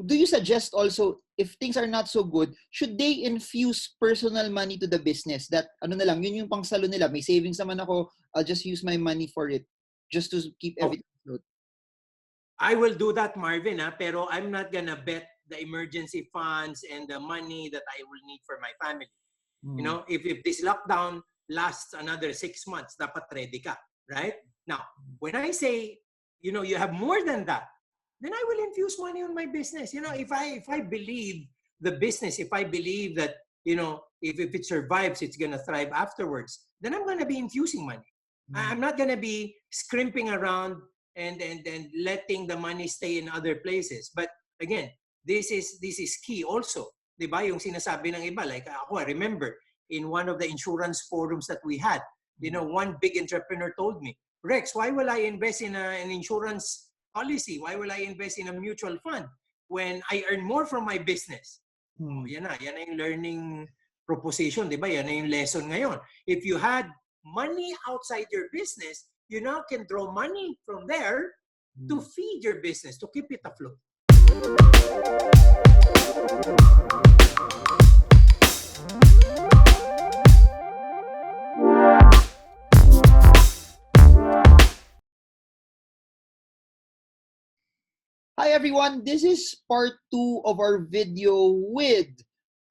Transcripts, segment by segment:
do you suggest also, if things are not so good, should they infuse personal money to the business? That, ano na lang, yun yung pangsalo nila. May savings naman ako, I'll just use my money for it, just to keep everything afloat. I will do that, Marvin, pero I'm not gonna bet the emergency funds and the money that I will need for my family. You know, if this lockdown lasts another 6 months, dapat ready ka, right? Now, when I say, you know, you have more than that, then I will infuse money on my business. You know, if I believe the business, if I believe that, you know, if it survives, it's gonna thrive afterwards, then I'm gonna be infusing money. I'm not gonna be scrimping around and letting the money stay in other places. But again, this is key also. Diba? Yung sinasabi ng iba, like ako, I remember in one of the insurance forums that we had, you know, one big entrepreneur told me, Rex, why will I invest in an insurance policy? Why will I invest in a mutual fund when I earn more from my business? Oh, yan na yung learning proposition, diba? Yan na yung lesson ngayon. If you had money outside your business, you now can draw money from there to feed your business, to keep it afloat. Hi everyone, this is part 2 of our video with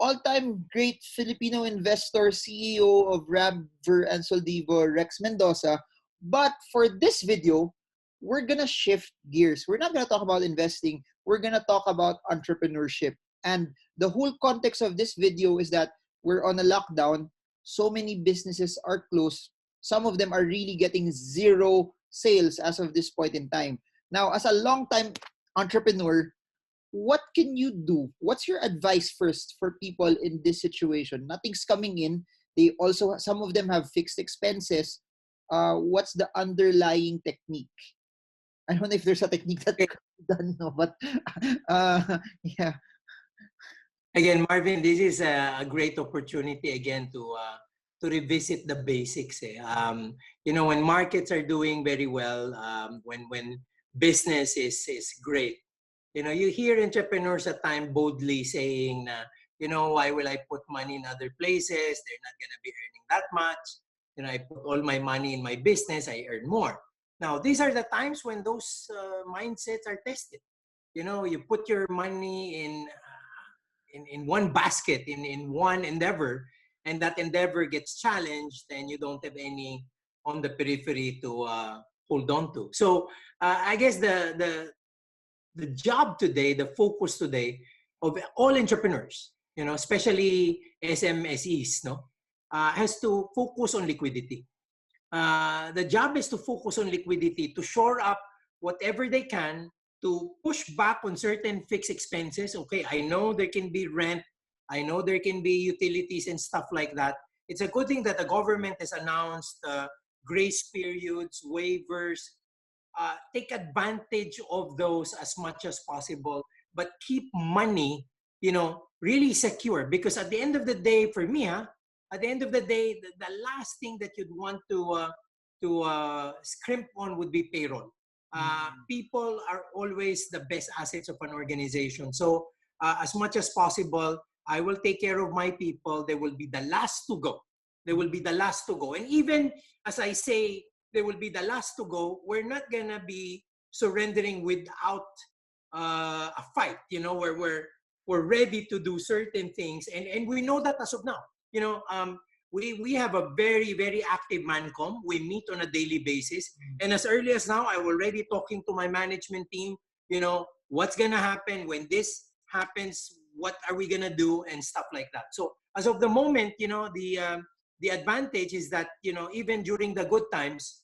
all-time great Filipino investor, CEO of Ramver and Soldivo, Rex Mendoza. But for this video, we're gonna shift gears. We're not gonna talk about investing. We're gonna talk about entrepreneurship. And the whole context of this video is that we're on a lockdown. So many businesses are closed. Some of them are really getting zero sales as of this point in time. Now, as a long-time entrepreneur, what can you do? What's your advice first for people in this situation? Nothing's coming in. They also, some of them have fixed expenses. What's the underlying technique? I don't know if there's a technique that could be done, no, but yeah. Again, Marvin, this is a great opportunity again to revisit the basics. You know, when markets are doing very well, when business is great, you know, you hear entrepreneurs at times boldly saying, you know, why will I put money in other places? They're not going to be earning that much. You know, I put all my money in my business, I earn more. Now, these are the times when those mindsets are tested. You know, you put your money in one basket, in one endeavor, and that endeavor gets challenged, and you don't have any on the periphery to hold on to. So I guess the job today, the focus today of all entrepreneurs, you know, especially SMSEs, no, has to focus on liquidity. The job is to focus on liquidity, to shore up whatever they can, to push back on certain fixed expenses. Okay, I know there can be rent, I know there can be utilities and stuff like that. It's a good thing that the government has announced grace periods, waivers. Take advantage of those as much as possible, but keep money, you know, really secure. Because at the end of the day, for me, at the end of the day, the last thing that you'd want to scrimp on would be payroll. People are always the best assets of an organization. So as much as possible, I will take care of my people. They will be the last to go. They will be the last to go. And even as I say, they will be the last to go, we're not gonna be surrendering without a fight. You know, where we're ready to do certain things, and we know that as of now. You know, we have a very, very active Mancom. We meet on a daily basis, and as early as now, I'm already talking to my management team. You know, what's gonna happen when this happens? What are we gonna do, and stuff like that. So as of the moment, you know, the advantage is that, you know, even during the good times,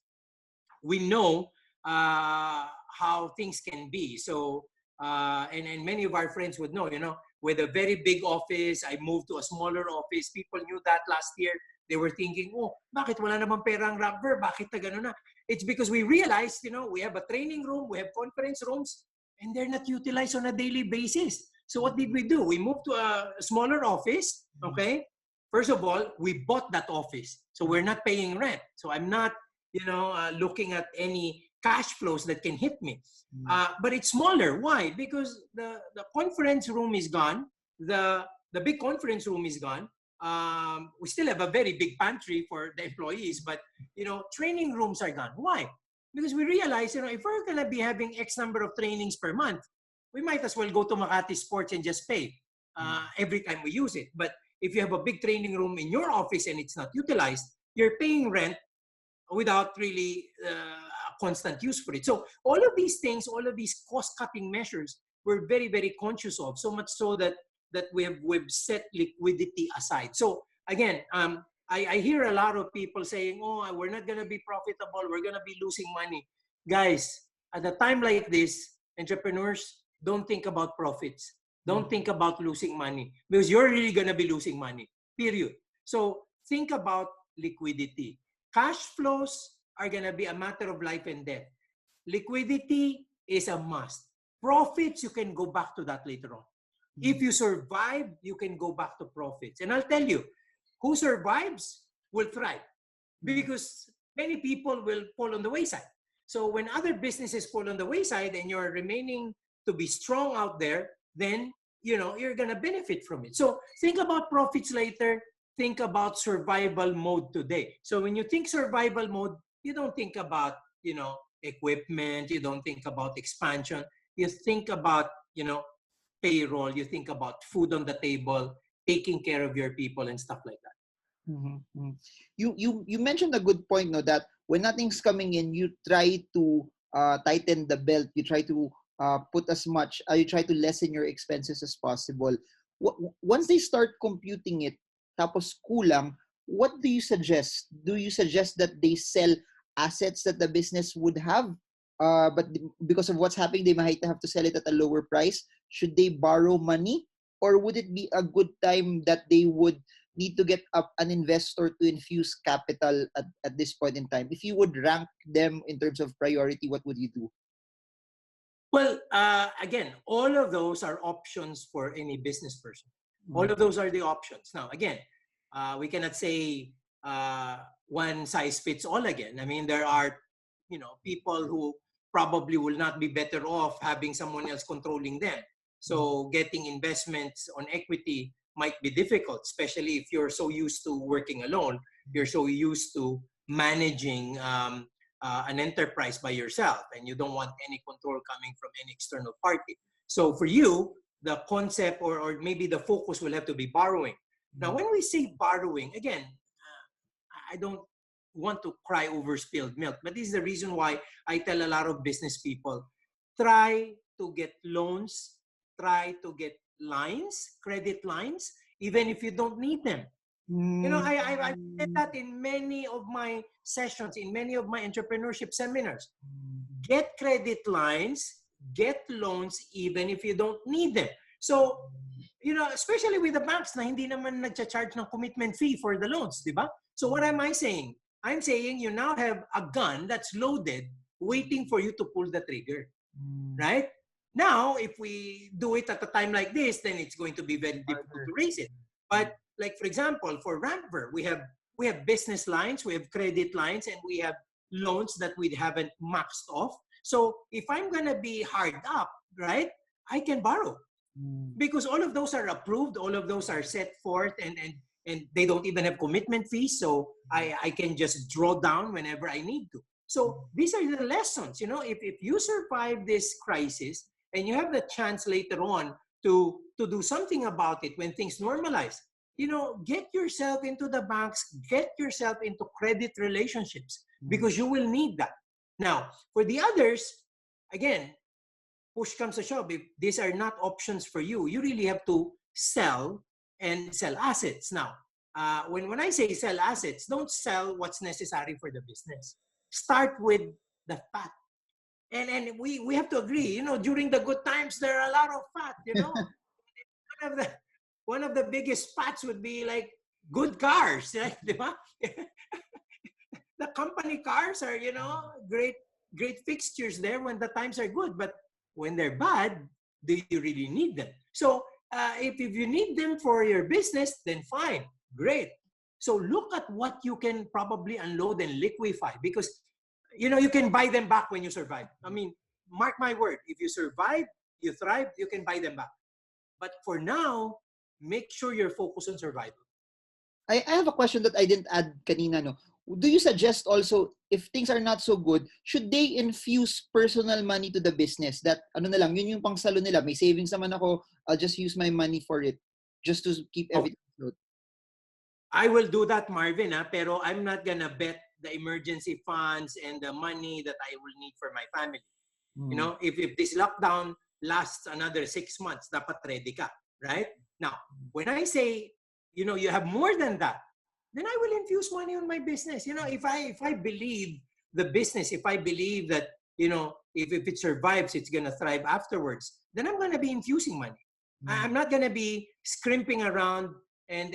we know how things can be. So, and many of our friends would know, you know, with a very big office, I moved to a smaller office. People knew that last year. They were thinking, oh, bakit wala namang perang Ramver? Bakit na gano'n na? It's because we realized, you know, we have a training room, we have conference rooms, and they're not utilized on a daily basis. So what did we do? We moved to a smaller office, okay? First of all, we bought that office. So we're not paying rent. So I'm not, you know, looking at any cash flows that can hit me. But it's smaller. Why? Because the conference room is gone. The big conference room is gone. We still have a very big pantry for the employees, but training rooms are gone. Why? Because we realize, if we're gonna be having X number of trainings per month, we might as well go to Makati Sports and just pay every time we use it. But if you have a big training room in your office and it's not utilized, you're paying rent without really constant use for it. So all of these things, all of these cost-cutting measures, we're very, very conscious of. So much so that we've set liquidity aside. So again, I hear a lot of people saying, "Oh, we're not going to be profitable. We're going to be losing money." Guys, at a time like this, entrepreneurs don't think about profits. Don't think about losing money because you're really going to be losing money. Period. So think about liquidity. Cash flows are going to be a matter of life and death. Liquidity is a must. Profits, you can go back to that later on. If you survive, you can go back to profits. And I'll tell you, who survives will thrive because many people will fall on the wayside. So when other businesses fall on the wayside and you're remaining to be strong out there, then you're going to benefit from it. So think about profits later. Think about survival mode today. So when you think survival mode, you don't think about, equipment. You don't think about expansion. You think about, payroll. You think about food on the table, taking care of your people and stuff like that. Mm-hmm. You mentioned a good point, no, that when nothing's coming in, you try to tighten the belt. You try to put as much. You try to lessen your expenses as possible. Once they start computing it, tapos kulang, what do you suggest? Do you suggest that they sell assets that the business would have, but because of what's happening, they might have to sell it at a lower price? Should they borrow money, or would it be a good time that they would need to get up an investor to infuse capital at this point in time? If you would rank them in terms of priority, what would you do? Well, again, all of those are options for any business person. All of those are the options. Now, again, we cannot say one size fits all again. I mean, there are, people who probably will not be better off having someone else controlling them. So getting investments on equity might be difficult, especially if you're so used to working alone. You're so used to managing an enterprise by yourself, and you don't want any control coming from any external party. So for you, the concept or maybe the focus will have to be borrowing. Now, when we say borrowing, again, I don't want to cry over spilled milk, but this is the reason why I tell a lot of business people, try to get loans, try to get lines, credit lines, even if you don't need them. I said that in many of my sessions, in many of my entrepreneurship seminars. Get credit lines, get loans, even if you don't need them. So, especially with the banks na hindi naman nagcha-charge ng commitment fee for the loans, di ba? So what am I saying? I'm saying you now have a gun that's loaded, waiting for you to pull the trigger, right? Now, if we do it at a time like this, then it's going to be very difficult to raise it. But like, for example, for Ramper, we have business lines, we have credit lines, and we have loans that we haven't maxed off. So if I'm going to be hard up, right, I can borrow. Because all of those are approved, all of those are set forth, and they don't even have commitment fees. So I can just draw down whenever I need to. So these are the lessons, if you survive this crisis and you have the chance later on to do something about it when things normalize, get yourself into the banks, get yourself into credit relationships, because you will need that. Now, for the others, again, push comes to shove. If these are not options for you, you really have to sell and sell assets. Now, when I say sell assets, don't sell what's necessary for the business. Start with the fat. And we have to agree, during the good times, there are a lot of fat, one of the biggest fats would be like good cars, right? The company cars are, great fixtures there when the times are good, but when they're bad, do you really need them? So if you need them for your business, then fine, great. So look at what you can probably unload and liquefy, because you can buy them back when you survive. I mean, mark my word, if you survive, you thrive, you can buy them back. But for now, make sure you're focused on survival. I have a question that I didn't add kanina, no? Do you suggest also, if things are not so good, should they infuse personal money to the business? That, ano na lang, yun yung pangsalo nila. May savings naman ako, I'll just use my money for it, just to keep everything afloat. I will do that, Marvin, pero I'm not gonna bet the emergency funds and the money that I will need for my family. You know, if this lockdown lasts another 6 months, dapat ready ka, right? Now, when I say, you have more than that, then I will infuse money on my business. If I believe the business, if I believe that, if it survives, it's gonna thrive afterwards, then I'm gonna be infusing money. I'm not gonna be scrimping around and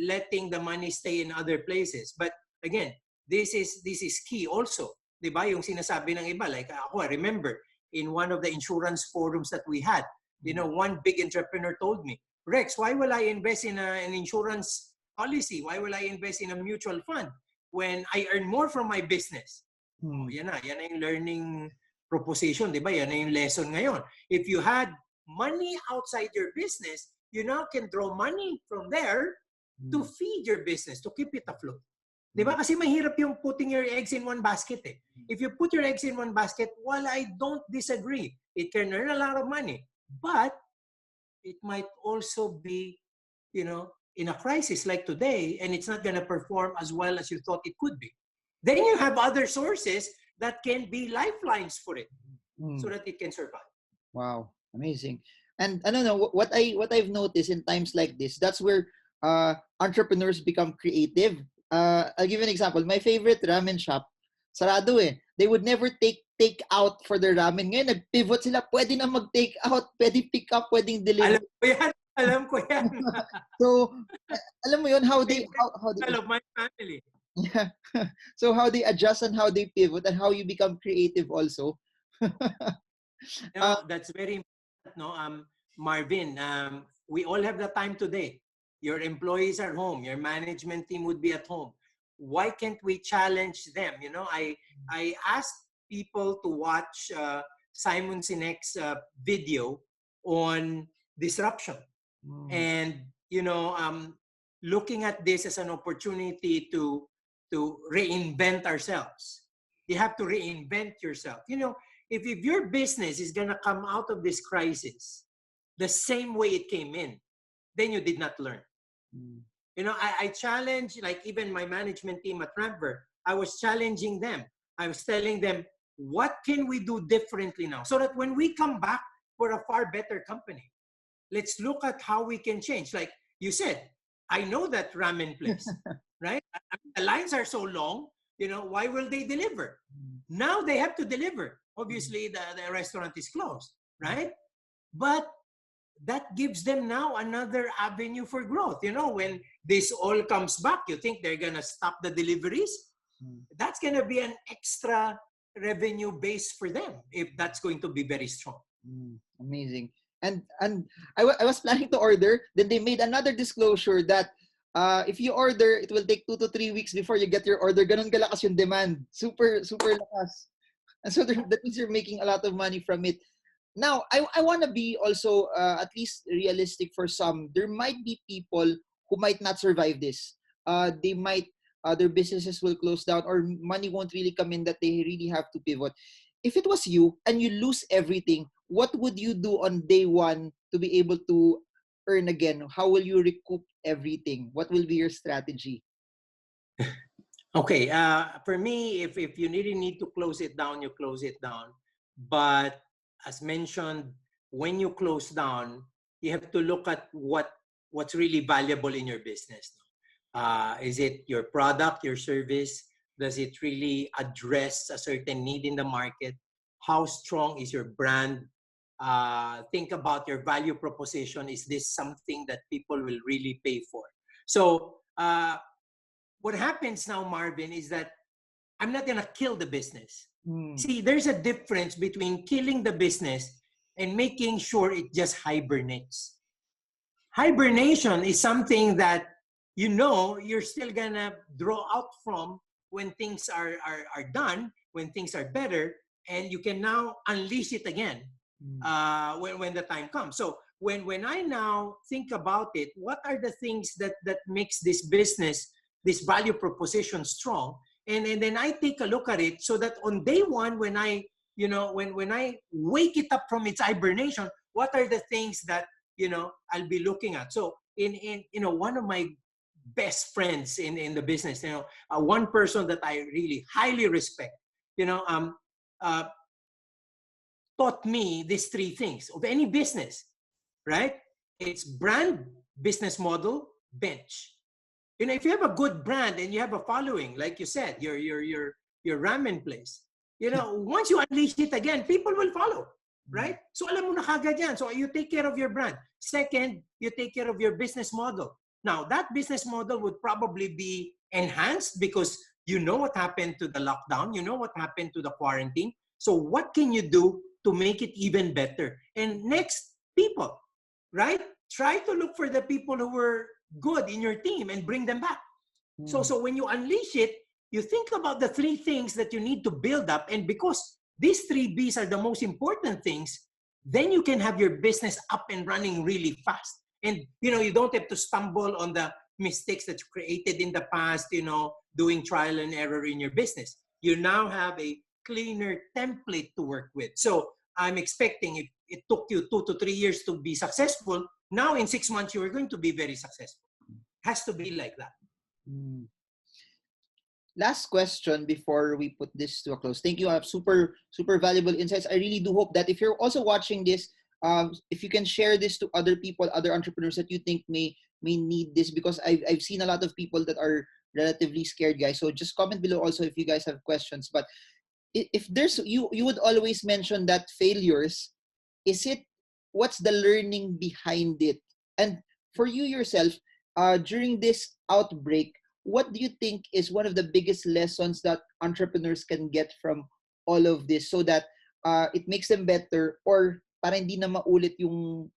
letting the money stay in other places. But again, this is key also. Diba? Yung sinasabi ng iba, like ako, I remember in one of the insurance forums that we had, one big entrepreneur told me, Rex, why will I invest in an insurance policy? Why will I invest in a mutual fund when I earn more from my business? Yan na yung learning proposition, di ba? Yan na yung lesson ngayon. If you had money outside your business, you now can draw money from there to feed your business, to keep it afloat. Di ba? Kasi mahirap yung putting your eggs in one basket. If you put your eggs in one basket, well, I don't disagree. It can earn a lot of money. But it might also be, in a crisis like today, and it's not going to perform as well as you thought it could be. Then you have other sources that can be lifelines for it so that it can survive. Wow, amazing. And I don't know what I've noticed in times like this, that's where entrepreneurs become creative. I'll give you an example. My favorite ramen shop, sarado eh. They would never take out for their ramen. Ngayon, nag-pivot sila. Pwede na mag-take out, pwede pick up, pwedeng deliver. Alam ko yan. So, alam mo yun, how they... I love my family. Yeah. So, how they adjust and how they pivot and how you become creative also. That's very important, no? Marvin, we all have the time today. Your employees are home. Your management team would be at home. Why can't we challenge them? I asked people to watch Simon Sinek's video on disruption. And, looking at this as an opportunity to reinvent ourselves. You have to reinvent yourself. If your business is going to come out of this crisis the same way it came in, then you did not learn. I challenge, like even my management team at Ramver, I was challenging them. I was telling them, what can we do differently now? So that when we come back, we're a far better company. Let's look at how we can change. Like you said, I know that ramen place, right? The lines are so long, why will they deliver? Now they have to deliver. Obviously, the restaurant is closed, right? But that gives them now another avenue for growth. When this all comes back, you think they're going to stop the deliveries? That's going to be an extra revenue base for them if that's going to be very strong. Amazing. And I was planning to order, then they made another disclosure that if you order, it will take 2 to 3 weeks before you get your order. Ganun kalakas yung demand. Super lakas. And so that means you're making a lot of money from it. Now, I want to be also at least realistic for some. There might be people who might not survive this. They might, their businesses will close down or money won't really come in that they really have to pivot. If it was you and you lose everything, what would you do on day one to be able to earn again? How will you recoup everything? What will be your strategy? Okay, for me, if you really need to close it down, you close it down. But as mentioned, when you close down, you have to look at what's really valuable in your business. Is it your product, your service? Does it really address a certain need in the market? How strong is your brand? Think about your value proposition. Is this something that people will really pay for? So what happens now, Marvin, is that I'm not going to kill the business. See, there's a difference between killing the business and making sure it just hibernates. Hibernation is something that you're still going to draw out from when things are done, when things are better, and you can now unleash it again when the time comes. So when I now think about it, what are the things that makes this business, this value proposition strong? And then I take a look at it so that on day one, when I when I wake it up from its hibernation, what are the things that I'll be looking at? So in one of my best friends in the business, one person that I really highly respect, uh, taught me these three things of any business, right? It's brand, business model, bench. If you have a good brand and you have a following, like you said, your ramen place, once you unleash it again, people will follow, right? So alam mo na kagad yan. So you take care of your brand. Second, you take care of your business model. Now, that business model would probably be enhanced because you know what happened to the lockdown, you know what happened to the quarantine. So what can you do to make it even better? And next, people, right? Try to look for the people who were good in your team and bring them back. So when you unleash it, you think about the three things that you need to build up. And because these three B's are the most important things, then you can have your business up and running really fast. And, you don't have to stumble on the mistakes that you created in the past, doing trial and error in your business. You now have a cleaner template to work with. So I'm expecting if it took you 2 to 3 years to be successful, now in 6 months, you are going to be very successful. Has to be like that. Last question before we put this to a close. Thank you. I have super valuable insights. I really do hope that if you're also watching this, if you can share this to other people, other entrepreneurs that you think may need this, because I've seen a lot of people that are relatively scared, guys. So just comment below also if you guys have questions. But if there's you would always mention that failures, what's the learning behind it? And for you yourself, during this outbreak, what do you think is one of the biggest lessons that entrepreneurs can get from all of this so that it makes them better, or para hindi na maulit yung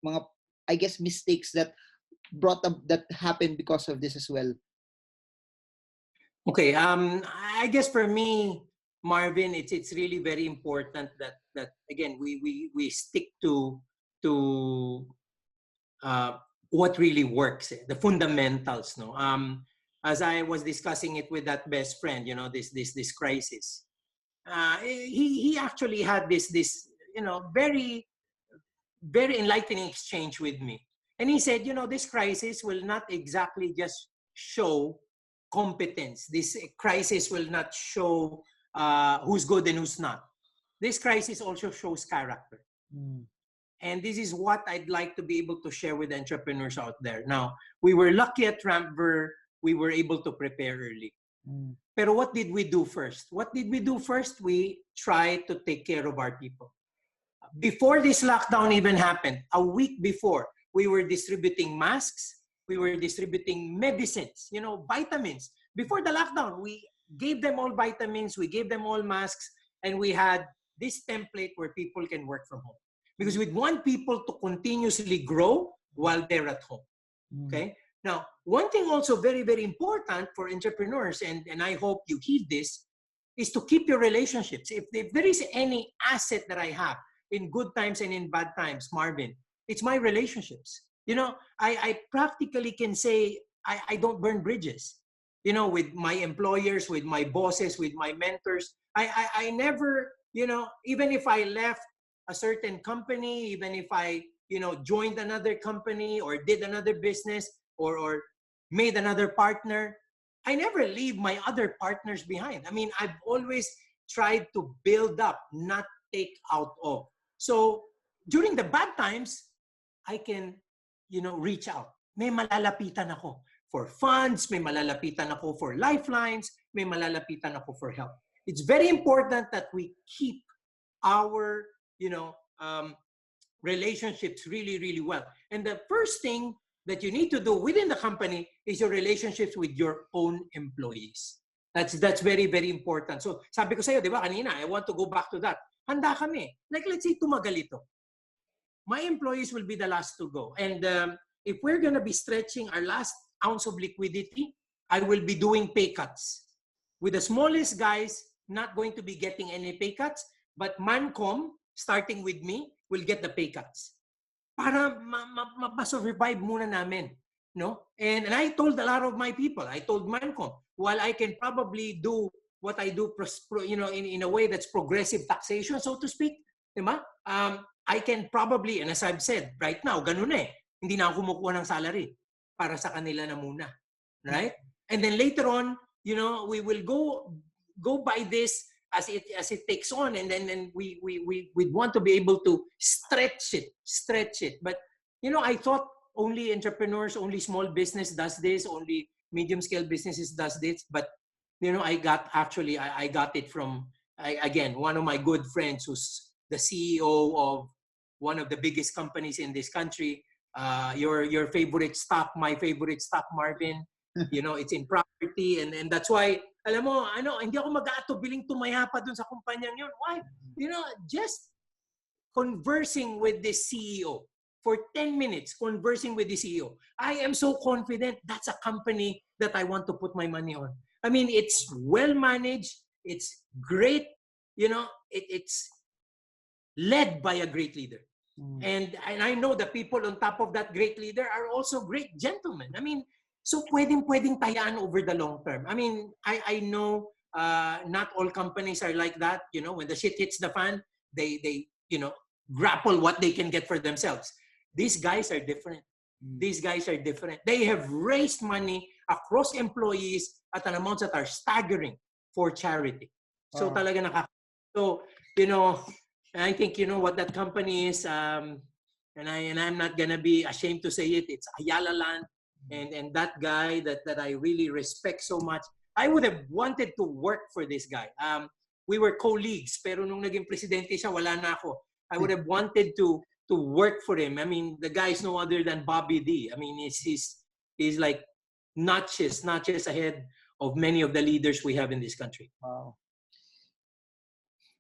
mga, I guess, mistakes that happened because of this as well? Okay, I guess for me, Marvin, it's really very important that again we stick to what really works, the fundamentals, no. As I was discussing it with that best friend, this crisis, he actually had this very very enlightening exchange with me, and he said, this crisis will not exactly just show competence. This crisis will not show who's good and who's not. This crisis also shows character. And this is what I'd like to be able to share with entrepreneurs out there. Now, we were lucky at Rampver, we were able to prepare early. Pero what did we do first? We tried to take care of our people. Before this lockdown even happened, a week before, we were distributing masks, we were distributing medicines, vitamins. Before the lockdown, we gave them all vitamins, we gave them all masks, and we had this template where people can work from home. Because we want people to continuously grow while they're at home. Okay? Now, one thing also very, very important for entrepreneurs, and I hope you heed this, is to keep your relationships. If there is any asset that I have in good times and in bad times, Marvin, it's my relationships. I practically can say I don't burn bridges, with my employers, with my bosses, with my mentors. I never, even if I left a certain company, even if I, joined another company or did another business or made another partner, I never leave my other partners behind. I mean, I've always tried to build up, not take out of. So during the bad times, I can, reach out. May malalapitan ako for funds, may malalapitan ako for lifelines, may malalapitan ako for help. It's very important that we keep our, relationships really, really well. And the first thing that you need to do within the company is your relationships with your own employees. That's very, very important. So sabi ko sa'yo, di ba kanina, I want to go back to that. Handa kami. Like, let's say tumagal ito. My employees will be the last to go. And if we're going to be stretching our last ounce of liquidity, I will be doing pay cuts. with the smallest guys not going to be getting any pay cuts, but Mancom, starting with me, will get the pay cuts. Para ma-survive muna namin. No? And I told a lot of my people, I told Mancom, while I can probably do what I do, in a way that's progressive taxation, so to speak, diba? I can probably, and as I've said, right now, ganun eh, hindi na ako kumukuha ng salary para sa kanila na muna. Right? And then later on, we will go by this as it takes on, and then we want to be able to stretch it. But I thought only entrepreneurs, only small business does this, only medium scale businesses does this. But I got it from again one of my good friends who's the CEO of one of the biggest companies in this country. Your favorite stock, my favorite stock, Marvin. It's in property, and that's why, alam mo, hindi ako mag-aatubiling tumaya pa dun sa kumpanyang yun. Why? Just conversing with the CEO for 10 minutes, conversing with the CEO. I am so confident that's a company that I want to put my money on. I mean, it's well managed, it's great, it's led by a great leader. And I know the people on top of that great leader are also great gentlemen. I mean, so pwedeng tayaan over the long term. I mean, I know not all companies are like that. When the shit hits the fan, they grapple what they can get for themselves. These guys are different. These guys are different. They have raised money across employees at an amount that are staggering for charity. So talaga So, I think what that company is, and I'm not gonna be ashamed to say it. It's Ayala Land. And that guy that I really respect so much, I would have wanted to work for this guy. We were colleagues, pero nung naging presidente siya, wala na ako. I would have wanted to work for him. I mean, the guy is no other than Bobby D. I mean, he's like notches ahead of many of the leaders we have in this country. Wow.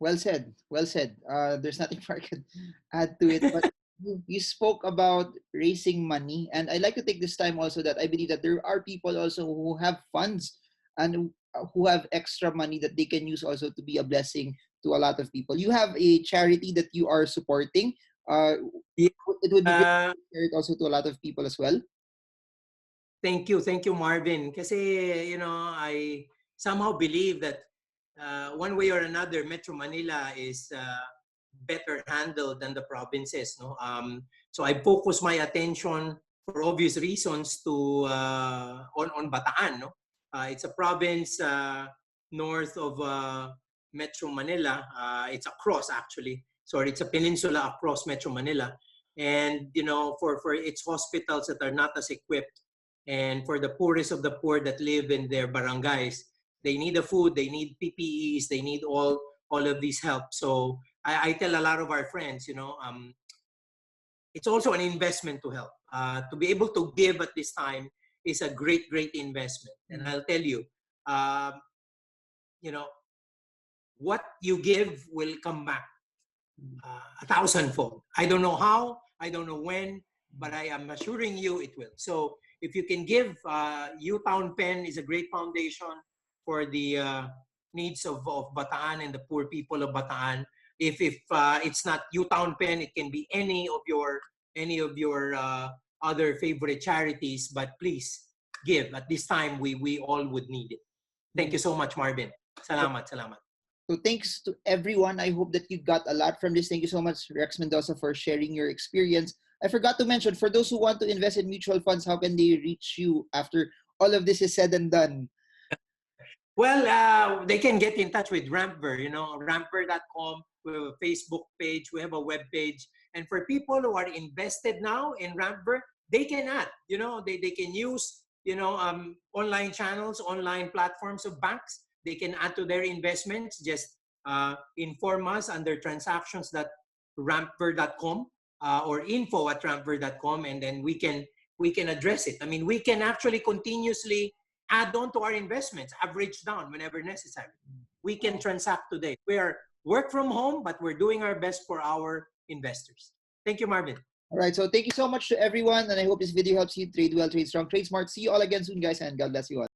Well said. There's nothing more I could add to it. But you spoke about raising money, and I'd like to take this time also that I believe that there are people also who have funds and who have extra money that they can use also to be a blessing to a lot of people. You have a charity that you are supporting. It would be great to share it also to a lot of people as well. Thank you, Marvin. Kasi I somehow believe that one way or another, Metro Manila is better handled than the provinces. No, so I focus my attention for obvious reasons to on Bataan. No, it's a province north of Metro Manila. It's across actually. Sorry, it's a peninsula across Metro Manila, and for its hospitals that are not as equipped, and for the poorest of the poor that live in their barangays, they need the food, they need PPEs, they need all of these help. So I tell a lot of our friends, it's also an investment to help. To be able to give at this time is a great investment. And I'll tell you, what you give will come back 1,000-fold. I don't know how, I don't know when, but I am assuring you it will. So if you can give, U-Town Pen is a great foundation for the needs of Bataan and the poor people of Bataan. If it's not U-Town Pen, it can be any of your other favorite charities. But please give. At this time, we all would need it. Thank you so much, Marvin. Salamat. So thanks to everyone. I hope that you got a lot from this. Thank you so much, Rex Mendoza, for sharing your experience. I forgot to mention, for those who want to invest in mutual funds, how can they reach you after all of this is said and done? Well, they can get in touch with Rampver, rampver.com. We have a Facebook page, we have a web page. And for people who are invested now in Rampver, they can add, they can use, online channels, online platforms of banks. They can add to their investments. Just inform us under transactions.rampver.com or info@rampver.com, and then we can address it. I mean, we can actually continuously add on to our investments, average down whenever necessary. We can transact today. We are work from home, but we're doing our best for our investors. Thank you, Marvin. All right, so thank you so much to everyone, and I hope this video helps you trade well, trade strong, trade smart. See you all again soon, guys, and God bless you all.